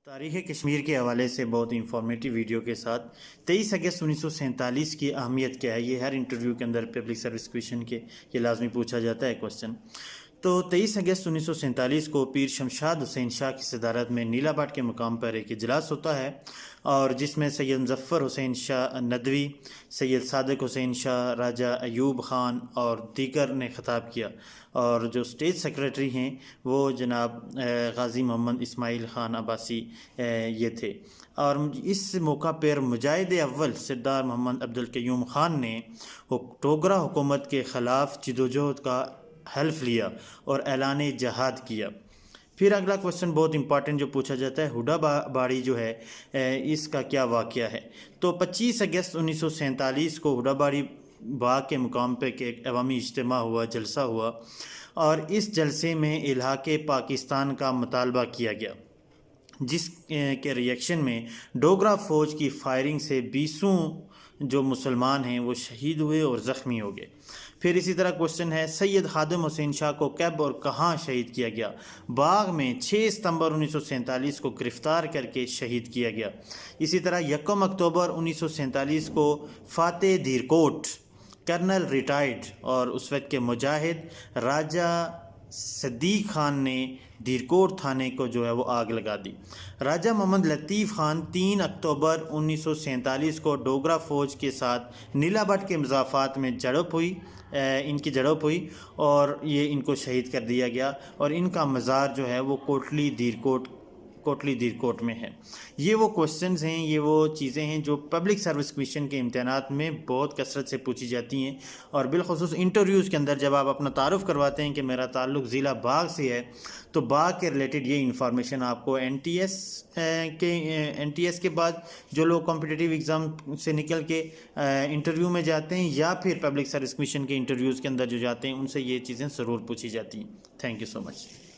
تاریخ کشمیر کے حوالے سے بہت انفارمیٹیو ویڈیو کے ساتھ 23 اگست 1947 کی اہمیت کیا ہے، یہ ہر انٹرویو کے اندر پبلک سروس کویشچن کے یہ لازمی پوچھا جاتا ہے کویشچن۔ تو 23 اگست 1947 کو پیر شمشاد حسین شاہ کی صدارت میں نیلا باٹ کے مقام پر ایک اجلاس ہوتا ہے، اور جس میں سید مظفر حسین شاہ ندوی، سید صادق حسین شاہ، راجہ ایوب خان اور دیگر نے خطاب کیا، اور جو اسٹیٹ سیکریٹری ہیں وہ جناب غازی محمد اسماعیل خان عباسی یہ تھے۔ اور اس موقع پر مجاہد اول سردار محمد عبدالقیوم خان نے ٹوگرا حکومت کے خلاف جدوجہد کا حلف لیا اور اعلان جہاد کیا۔ پھر اگلا کویشچن بہت امپارٹنٹ جو پوچھا جاتا ہے، ہڈا باڑی جو ہے اس کا کیا واقعہ ہے؟ تو 25 اگست 1947 کو ہڈا باڑی باغ کے مقام پہ ایک عوامی اجتماع ہوا، جلسہ ہوا، اور اس جلسے میں الحاق پاکستان کا مطالبہ کیا گیا، جس کے ریئیکشن میں ڈوگرا فوج کی فائرنگ سے 20 جو مسلمان ہیں وہ شہید ہوئے اور زخمی ہو گئے۔ پھر اسی طرح کویشچن ہے، سید خادم حسین شاہ کو کب اور کہاں شہید کیا گیا؟ باغ میں 6 ستمبر 1947 کو گرفتار کر کے شہید کیا گیا۔ اسی طرح 1 اکتوبر 1947 کو فاتح دھیرکوٹ کرنل ریٹائرڈ اور اس وقت کے مجاہد راجہ صدیق خان نے دھیرکوٹ تھانے کو جو ہے وہ آگ لگا دی۔ راجہ محمد لطیف خان 3 اکتوبر 1947 کو ڈوگرا فوج کے ساتھ نیلا بٹ کے مضافات میں ان کی جڑپ ہوئی اور یہ ان کو شہید کر دیا گیا، اور ان کا مزار جو ہے وہ کوٹلی دھیرکوٹ میں ہے۔ یہ وہ کویشچنز ہیں، یہ وہ چیزیں ہیں جو پبلک سروس کمیشن کے امتحانات میں بہت کثرت سے پوچھی جاتی ہیں، اور بالخصوص انٹرویوز کے اندر جب آپ اپنا تعارف کرواتے ہیں کہ میرا تعلق ضلع باغ سے ہے، تو باغ کے ریلیٹڈ یہ انفارمیشن آپ کو این ٹی ایس کے بعد جو لوگ کمپٹیٹیو ایگزام سے نکل کے انٹرویو میں جاتے ہیں یا پھر پبلک سروس کمیشن کے انٹرویوز کے اندر جو جاتے ہیں، ان سے یہ چیزیں ضرور پوچھی جاتی ہیں۔ Thank you so much.